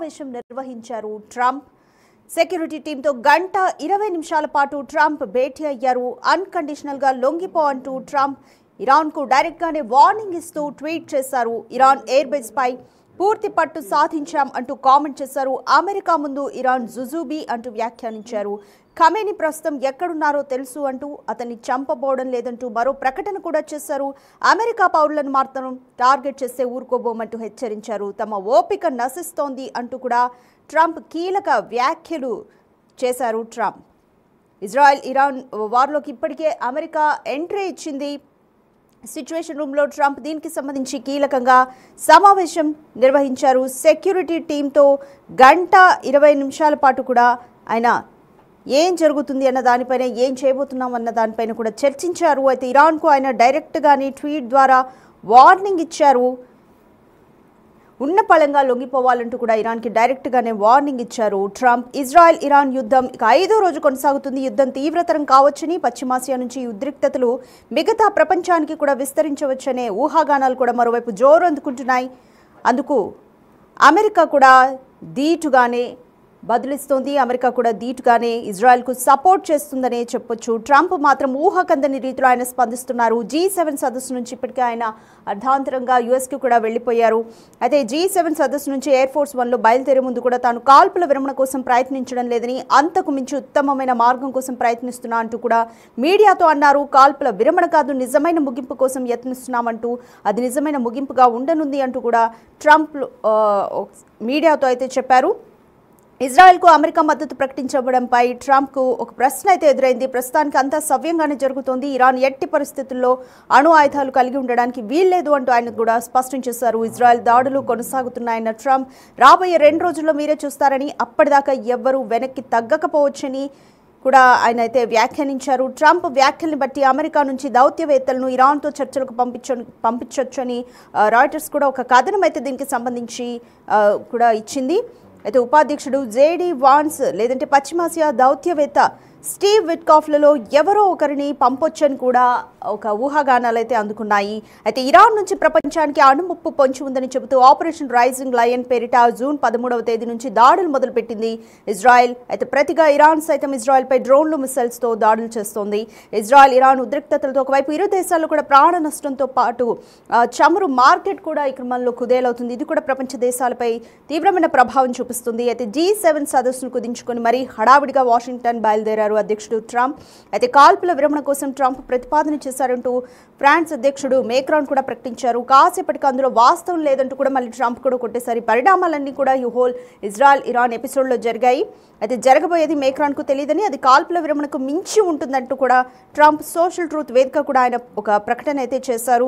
సమావేశం నిర్వహించారు Trump. Security టీంతో గంట 20 నిమిషాల పాటు ట్రంప్ భేటీ అయ్యారు. అన్కండిషనల్ గా లొంగిపో అంటూ ట్రంప్ ఇరాన్కు డైరెక్ట్ గానే వార్నింగ్ ఇస్తూ ట్వీట్ చేశారు. ఇరాన్ ఎయిర్ బేస్ పై పూర్తి పట్టు సాధించాం అంటూ కామెంట్ చేశారు. అమెరికా ముందు ఇరాన్ జుజుబీ అంటూ వ్యాఖ్యానించారు. ఖమేనీ ప్రస్తుతం ఎక్కడున్నారో తెలుసు అంటూ అతన్ని చంపబోవడం లేదంటూ మరో ప్రకటన కూడా చేశారు. అమెరికా పౌరులను మాత్రం టార్గెట్ చేస్తే ఊరుకోబోమంటూ హెచ్చరించారు. తమ ఓపిక నశిస్తోంది అంటూ కూడా ట్రంప్ కీలక వ్యాఖ్యలు చేశారు. ట్రంప్ ఇజ్రాయెల్ ఇరాన్ వార్లోకి ఇప్పటికే అమెరికా ఎంట్రీ ఇచ్చింది. సిచ్యువేషన్ రూమ్లో ట్రంప్ దీనికి సంబంధించి కీలకంగా సమావేశం నిర్వహించారు. సెక్యూరిటీ టీంతో గంట 20 నిమిషాల పాటు కూడా ఆయన ఏం జరుగుతుంది అన్న దానిపైన, ఏం చేయబోతున్నాం అన్న దానిపైన కూడా చర్చించారు. అయితే ఇరాన్కు ఆయన డైరెక్ట్గానే ట్వీట్ ద్వారా వార్నింగ్ ఇచ్చారు. ఉన్న పళంగా లొంగిపోవాలంటూ కూడా ఇరాన్కి డైరెక్ట్గానే వార్నింగ్ ఇచ్చారు ట్రంప్. ఇజ్రాయెల్ ఇరాన్ యుద్ధం ఇక 5వ రోజు కొనసాగుతుంది. యుద్ధం తీవ్రతరం కావచ్చని, పశ్చిమాసియా నుంచి ఉద్రిక్తతలు మిగతా ప్రపంచానికి కూడా విస్తరించవచ్చనే ఊహాగానాలు కూడా మరోవైపు జోరు అందుకుంటున్నాయి. అందుకు అమెరికా కూడా ధీటుగానే బదులిస్తోంది. అమెరికా కూడా ధీటుగానే ఇజ్రాయెల్కు సపోర్ట్ చేస్తుందనే చెప్పొచ్చు. ట్రంప్ మాత్రం ఊహకందని రీతిలో ఆయన స్పందిస్తున్నారు. G7 సదస్సు నుంచి ఇప్పటికే ఆయన అర్ధాంతరంగా యుఎస్కి కూడా వెళ్లిపోయారు. అయితే G7 సదస్సు నుంచి ఎయిర్ ఫోర్స్ 1లో బయలుదేరే ముందు కూడా తాను కాల్పుల విరమణ కోసం ప్రయత్నించడం లేదని, అంతకు మించి ఉత్తమమైన మార్గం కోసం ప్రయత్నిస్తున్నా అంటూ కూడా మీడియాతో అన్నారు. కాల్పుల విరమణ కాదు, నిజమైన ముగింపు కోసం యత్నిస్తున్నామంటూ, అది నిజమైన ముగింపుగా ఉండనుంది అంటూ కూడా ట్రంప్ మీడియాతో అయితే చెప్పారు. ఇజ్రాయెల్కు అమెరికా మద్దతు ప్రకటించడంపై ట్రంప్కు ఒక ప్రశ్న అయితే ఎదురైంది. ప్రస్తుతానికి అంతా సవ్యంగానే జరుగుతోంది. ఇరాన్ ఎట్టి పరిస్థితుల్లో అణు ఆయుధాలు కలిగి ఉండడానికి వీల్లేదు అంటూ ఆయన కూడా స్పష్టం చేశారు. ఇజ్రాయెల్ దాడులు కొనసాగుతున్నాయన్న ట్రంప్ రాబోయే 2 రోజుల్లో మీరే చూస్తారని, అప్పటిదాకా ఎవ్వరూ వెనక్కి తగ్గకపోవచ్చని కూడా ఆయన అయితే వ్యాఖ్యానించారు. ట్రంప్ వ్యాఖ్యల్ని బట్టి అమెరికా నుంచి దౌత్యవేత్తలను ఇరాన్తో చర్చలకు పంపించొచ్చని రాయిటర్స్ కూడా ఒక కథనం అయితే దీనికి సంబంధించి కూడా ఇచ్చింది. అయితే ఉపాధ్యక్షుడు జేడీ వాన్స్ లేదంటే పశ్చిమాసియా దౌత్యవేత్త స్టీవ్ విట్కాఫ్లలో ఎవరో ఒకరిని పంపొచ్చని కూడా ఒక ఊహాగానాలు అయితే అందుకున్నాయి. అయితే ఇరాన్ నుంచి ప్రపంచానికి అణుముప్పు పొంచి ఉందని చెబుతూ ఆపరేషన్ రైజింగ్ లయన్ పేరిట జూన్ 13వ తేదీ నుంచి దాడులు మొదలుపెట్టింది ఇజ్రాయెల్. అయితే ప్రతిగా ఇరాన్ సైతం ఇజ్రాయెల్పై డ్రోన్లు, మిసైల్స్తో దాడులు చేస్తోంది. ఇజ్రాయెల్ ఇరాన్ ఉద్రిక్తతలతో ఒకవైపు ఇరు దేశాల్లో కూడా ప్రాణ నష్టంతో పాటు చమురు మార్కెట్ కూడా ఈ క్రమంలో కుదేలవుతుంది. ఇది కూడా ప్రపంచ దేశాలపై తీవ్రమైన ప్రభావం చూపిస్తుంది. అయితే G7 సదస్సును కుదించుకొని మరీ హడావిడిగా వాషింగ్టన్ బయలుదేరారు అధ్యక్షుడు ట్రంప్. అయితే కాల్పుల విరమణ కోసం ట్రంప్ ప్రతిపాదన చేశారంటూ ఫ్రాన్స్ అధ్యక్షుడు మేక్రాన్ కూడా ప్రకటించారు. కాసేపటికి అందులో వాస్తవం లేదంటూ కూడా మళ్ళీ ట్రంప్ కూడా కొట్టేసారి. పరిణామాలన్నీ కూడా ఈ హోల్ ఇజ్రాయెల్ ఇరాన్ ఎపిసోడ్లో జరిగాయి. అయితే జరగబోయేది మేక్రాన్కు తెలియదని, అది కాల్పుల విరమణకు మించి ఉంటుందంటూ కూడా ట్రంప్ సోషల్ ట్రూత్ వేదిక కూడా ఆయన ఒక ప్రకటన అయితే చేశారు.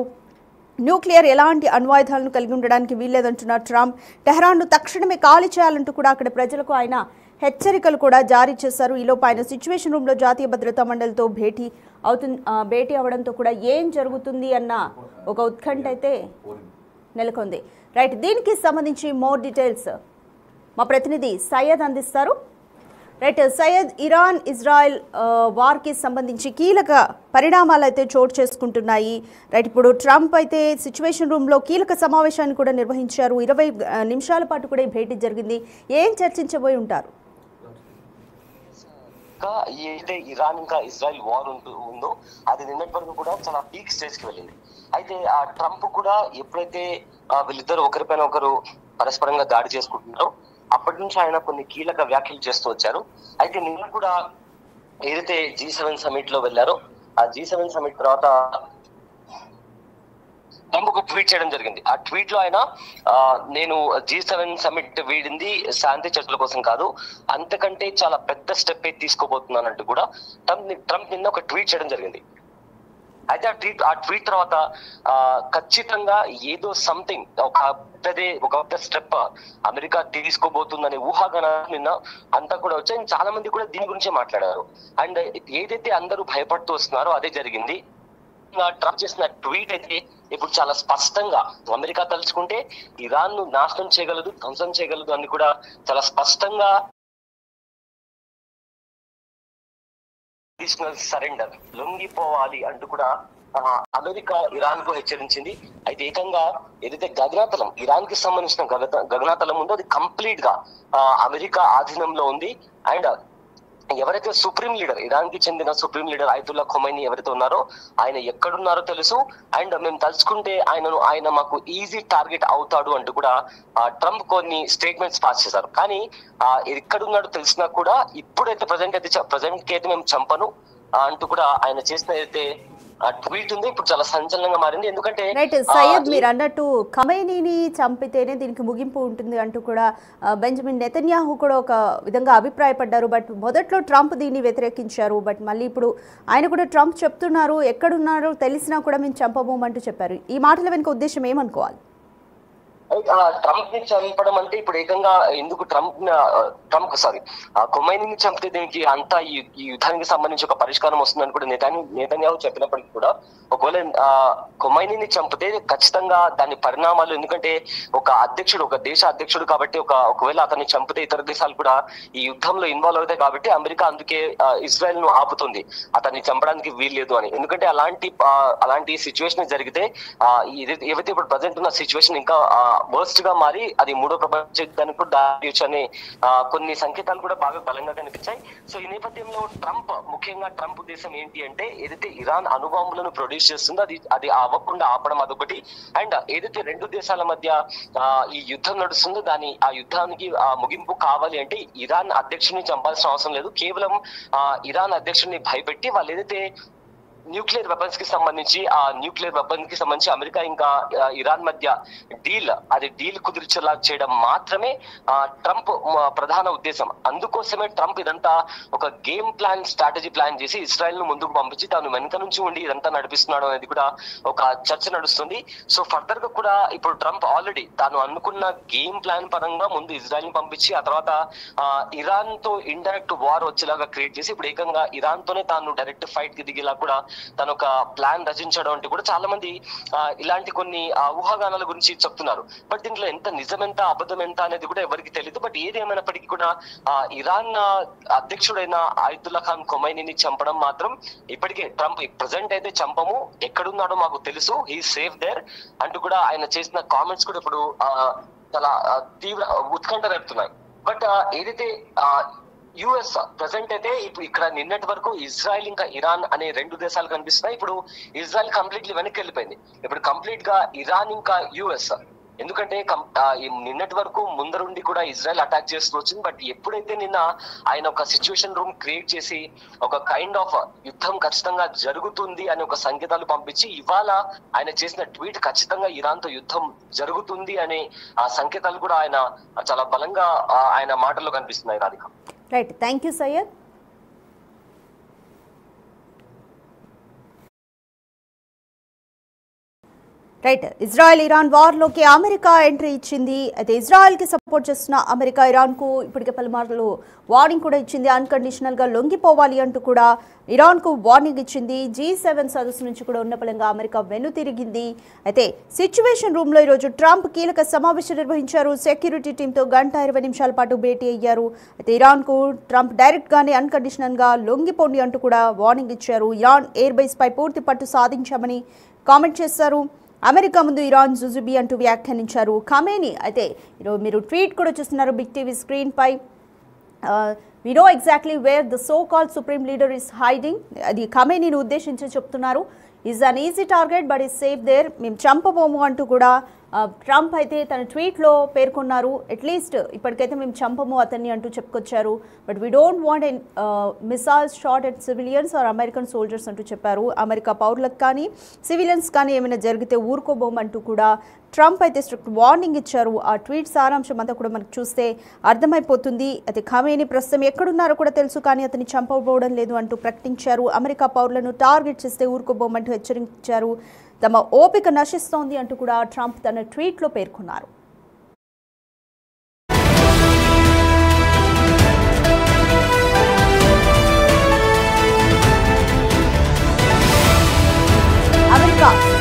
న్యూక్లియర్ ఎలాంటి అణ్వాయుధాలను కలిగి ఉండడానికి వీల్లేదంటున్న ట్రంప్ టెహరాన్ను తక్షణమే ఖాళీ చేయాలంటూ కూడా అక్కడ ప్రజలకు ఆయన హెచ్చరికలు కూడా జారీ చేశారు. ఈలోపు ఆయన సిచ్యువేషన్ రూమ్లో జాతీయ భద్రతా మండలితో భేటీ అవడంతో కూడా ఏం జరుగుతుంది అన్న ఒక ఉత్కంఠ అయితే నెలకొంది. రైట్, దీనికి సంబంధించి మోర్ డీటెయిల్స్ మా ప్రతినిధి సయ్యద్ అందిస్తారు. రైట్ సయ్యద్, ఇరాన్ ఇజ్రాయెల్ వార్కి సంబంధించి కీలక పరిణామాలు అయితే చోటు చేసుకుంటున్నాయి. రైట్, ఇప్పుడు ట్రంప్ అయితే సిచ్యువేషన్ రూమ్లో కీలక సమావేశాన్ని కూడా నిర్వహించారు. 20 నిమిషాల పాటు కూడా ఈ భేటీ జరిగింది. ఏం చర్చించబోయి ఉంటారు? ఏదైతే ఇరాన్ ఇంకా ఇజ్రాయెల్ వార్ ఉందో అది నిన్నటి వరకు కూడా చాలా పీక్ స్టేజ్ కి వెళ్ళింది. అయితే ఆ ట్రంప్ కూడా ఎప్పుడైతే వీళ్ళిద్దరు ఒకరిపైన ఒకరు పరస్పరంగా దాడి చేసుకుంటున్నారో అప్పటి నుంచి ఆయన కొన్ని కీలక వ్యాఖ్యలు చేస్తూ వచ్చారు. అయితే నిన్న కూడా ఏదైతే G7 సమిట్ లో వెళ్ళారో ఆ G7 సమిట్ తర్వాత ట్రంప్ ఒక ట్వీట్ చేయడం జరిగింది. ఆ ట్వీట్ లో ఆయన నేను G7 సమిట్ వీడింది శాంతి చర్చల కోసం కాదు, అంతకంటే చాలా పెద్ద స్టెప్ తీసుకోబోతున్నానంటూ కూడా ట్రంప్ నిన్న ఒక ట్వీట్ చేయడం జరిగింది. అయితే ఆ ట్వీట్ తర్వాత ఖచ్చితంగా ఏదో సంథింగ్ ఒక పెద్ద స్టెప్ అమెరికా తీసుకోబోతుందనే ఊహాగానాలు నిన్న అంతా కూడా వచ్చాయి. చాలా మంది కూడా దీని గురించే మాట్లాడారు. అండ్ ఏదైతే అందరూ భయపడుతూ వస్తున్నారో అదే జరిగింది. ట్రంప్ చేసిన ట్వీట్ అయితే ఇప్పుడు చాలా స్పష్టంగా అమెరికా తలుచుకుంటే ఇరాన్ ను నాశనం చేయగలదు, ధ్వంసం చేయగలదు అని కూడా చాలా స్పష్టంగా సరెండర్ లొంగిపోవాలి అంటూ కూడా అమెరికా ఇరాన్ కు హెచ్చరించింది. అయితే ఏకంగా ఏదైతే గగనతలం ఇరాన్ కి సంబంధించిన గగనతలం ఉందో అది కంప్లీట్ గా అమెరికా ఆధీనంలో ఉంది. అండ్ ఎవరైతే సుప్రీం లీడర్ ఇరాన్ కి చెందిన సుప్రీం లీడర్ అయతుల్లా ఖొమైనీ ఎవరైతే ఉన్నారో ఆయన ఎక్కడున్నారో తెలుసు. అండ్ మేము తలుచుకుంటే ఆయన మాకు ఈజీ టార్గెట్ అవుతాడు అంటూ కూడా ట్రంప్ కొన్ని స్టేట్మెంట్స్ పాస్ చేశారు. కానీ ఎక్కడున్నాడో తెలిసినా కూడా ఇప్పుడైతే ప్రజెంట్ కి అయితే మేము చంపను అంటూ కూడా ఆయన చేసిన అయితే ట్వీట్ ఉంది. ఇప్పుడు చాలా సంచలనంగా మారింది. ఎందుకంటే సయ్యద్ మీరు అన్నట్టు ఖమైనీని చంపితేనే దీనికి ముగింపు ఉంటుంది అంటూ కూడా బెంజమిన్ నెతన్యాహు కూడా ఒక విధంగా అభిప్రాయపడ్డారు. బట్ మొదట్లో ట్రంప్ దీన్ని వ్యతిరేకించారు. బట్ మళ్ళీ ఇప్పుడు ఆయన కూడా ట్రంప్ చెప్తున్నారు ఎక్కడున్నారో తెలిసినా కూడా మేము చంపబోమంటూ చెప్పారు. ఈ మాటల వెనుక ఉద్దేశం ఏమనుకోవాలి? ట్రంప్ ని చంపడం అంటే ఇప్పుడు ఏకంగా ఎందుకు ఖొమైనీని చంపితే దీనికి అంతా ఈ యుద్ధానికి సంబంధించి ఒక పరిష్కారం వస్తుందని కూడా నెతన్యాహు చెప్పినప్పటికీ కూడా ఒకవేళ ఖొమైనీని చంపితే ఖచ్చితంగా దాని పరిణామాలు, ఎందుకంటే ఒక దేశ అధ్యక్షుడు కాబట్టి ఒకవేళ అతన్ని చంపితే ఇతర దేశాలు కూడా ఈ యుద్ధంలో ఇన్వాల్వ్ అవుతాయి కాబట్టి అమెరికా అందుకే ఇజ్రాయెల్ ను ఆపుతుంది అతన్ని చంపడానికి వీల్లేదు అని. ఎందుకంటే అలాంటి సిచ్యువేషన్ జరిగితే ఏవైతే ఇప్పుడు ప్రజెంట్ ఉన్న సిచ్యువేషన్ ఇంకా వర్స్ట్ గా మారి అది మూడో ప్రపంచ యుద్ధానికి కూడా దారి అనే కొన్ని సంకేతాలు కూడా బాగా బలంగా కనిపించాయి. సో ఈ నేపథ్యంలో ముఖ్యంగా ట్రంప్ ఉద్దేశం ఏంటి అంటే ఏదైతే ఇరాన్ అణుబాంబులను ప్రొడ్యూస్ చేస్తుందో అది అవ్వకుండా ఆపడం అదొకటి. అండ్ ఏదైతే రెండు దేశాల మధ్య ఈ యుద్ధం నడుస్తుందో ఆ యుద్ధానికి ముగింపు కావాలి అంటే ఇరాన్ అధ్యక్షుడిని చంపాల్సిన అవసరం లేదు. కేవలం ఇరాన్ అధ్యక్షుడిని భయపెట్టి వాళ్ళు ఏదైతే న్యూక్లియర్ వెపన్స్ కి సంబంధించి అమెరికా ఇంకా ఇరాన్ మధ్య డీల్ కుదిర్చేలా చేయడం మాత్రమే ట్రంప్ ప్రధాన ఉద్దేశం. అందుకోసమే ట్రంప్ ఇదంతా ఒక స్ట్రాటజీ ప్లాన్ చేసి ఇజ్రాయెల్ ను ముందుకు పంపించి తాను వెనక నుంచి ఉండి ఇదంతా నడిపిస్తున్నాడు అనేది కూడా ఒక చర్చ నడుస్తుంది. సో ఫర్దర్ గా కూడా ఇప్పుడు ట్రంప్ ఆల్రెడీ తాను అనుకున్న గేమ్ ప్లాన్ పరంగా ముందు ఇజ్రాయెల్ ని పంపించి ఆ తర్వాత ఇరాన్ తో ఇండైరెక్ట్ వార్ వచ్చేలాగా క్రియేట్ చేసి ఇప్పుడు ఏకంగా ఇరాన్ తోనే తాను డైరెక్ట్ ఫైట్ కి దిగేలా కూడా తను ఒక ప్లాన్ రచించడం అంటే కూడా చాలా మంది ఇలాంటి కొన్ని ఊహాగానాల గురించి చెప్తున్నారు. బట్ దీంట్లో ఎంత నిజం ఎంత అబద్ధం ఎంత అనేది కూడా ఎవరికి తెలియదు. బట్ ఏది ఏమైనప్పటికీ కూడా ఇరాన్ అధ్యక్షుడైన అయతుల్లా ఖాన్ ఖొమైనీని చంపడం మాత్రం ఇప్పటికే ట్రంప్ ప్రజెంట్ అయితే చంపము, ఎక్కడున్నాడో మాకు తెలుసు, హీ సేఫ్ దేర్ అంటూ కూడా ఆయన చేసిన కామెంట్స్ కూడా ఇప్పుడు చాలా తీవ్ర ఉత్కంఠ రేపుతున్నాయి. బట్ ఏదైతే యుఎస్ ప్రెసెంట్ అయితే ఇప్పుడు ఇక్కడ నిన్నటి వరకు ఇజ్రాయెల్ ఇంకా ఇరాన్ అనే రెండు దేశాలు కనిపిస్తున్నాయి. ఇప్పుడు ఇజ్రాయెల్ కంప్లీట్లీ వెనక్కి వెళ్ళిపోయింది. ఇప్పుడు కంప్లీట్ గా ఇరాన్ ఇంకా యుఎస్, ఎందుకంటే నిన్నటి వరకు ముందరుండి కూడా ఇజ్రాయెల్ అటాక్ చేస్తూ వచ్చింది. బట్ ఎప్పుడైతే నిన్న ఆయన ఒక సిచ్యువేషన్ రూమ్ క్రియేట్ చేసి ఒక కైండ్ ఆఫ్ యుద్ధం ఖచ్చితంగా జరుగుతుంది అనే ఒక సంకేతాలు పంపించి ఇవాళ ఆయన చేసిన ట్వీట్ ఖచ్చితంగా ఇరాన్ తో యుద్ధం జరుగుతుంది అనే ఆ సంకేతాలు కూడా ఆయన చాలా బలంగా ఆయన మాటల్లో కనిపిస్తున్నాయి. Radhika, right, thank you Sayyed. Right, Israel Iran వార్లోకి అమెరికా ఎంట్రీ ఇచ్చింది. అయితే ఇజ్రాయెల్కి సపోర్ట్ చేస్తున్న అమెరికా ఇరాన్కు ఇప్పటికే పలుమార్లు వార్నింగ్ కూడా ఇచ్చింది. అన్కండిషనల్గా లొంగిపోవాలి అంటూ కూడా ఇరాన్కు వార్నింగ్ ఇచ్చింది. G7 సదస్సు నుంచి కూడా ఉన్నపలంగా అమెరికా వెనుతిరిగింది. అయితే సిచ్యువేషన్ రూమ్లో ఈరోజు ట్రంప్ కీలక సమావేశం నిర్వహించారు. సెక్యూరిటీ టీంతో 1:20 నిమిషాల పాటు భేటీ అయ్యారు. అయితే ఇరాన్కు ట్రంప్ డైరెక్ట్గానే అన్కండిషనల్గా లొంగిపోండి అంటూ కూడా వార్నింగ్ ఇచ్చారు. ఇరాన్ ఎయిర్ బేస్ పై పూర్తి పట్టు సాధించామని కామెంట్ చేశారు. అమెరికా ముందు ఇరాన్ జుజుబీ అంటూ వ్యాఖ్యానించారు ఖమేనీ. అయితే ఈరోజు మీరు ట్వీట్ కూడా చూస్తున్నారు బిగ్ టీవీ స్క్రీన్ పై. We know exactly where the so called supreme leader is hiding. అది ఖమేనీని ఉద్దేశించి చెప్తున్నారు. Is an easy target but is safe there. మేము చంపబోము అంటూ కూడా ట్రంప్ అయితే తన ట్వీట్లో పేర్కొన్నారు. అట్లీస్ట్ ఇప్పటికైతే మేము చంపము అతన్ని అంటూ చెప్పుకొచ్చారు. But we don't want missiles shot at civilians or American soldiers అంటూ చెప్పారు. అమెరికా పౌరులకు కానీ సివిలియన్స్ కానీ ఏమైనా జరిగితే ఊరుకోబోమంటూ కూడా ట్రంప్ అయితే స్ట్రిక్ట్ వార్నింగ్ ఇచ్చారు. ఆ ట్వీట్ సారాంశం అంతా కూడా మనకు చూస్తే అర్థమైపోతుంది. అయితే ఖమేనీ ప్రస్తుతం ఎక్కడున్నారో కూడా తెలుసు, కానీ అతన్ని చంపబోవడం లేదు అంటూ ప్రకటించారు. అమెరికా పౌరులను టార్గెట్ చేస్తే ఊరుకోబోమంటూ హెచ్చరించారు. తమ ఓపిక నశిస్తోంది అంటూ కూడా ట్రంప్ తన ట్వీట్లో పేర్కొన్నారు. అమెరికా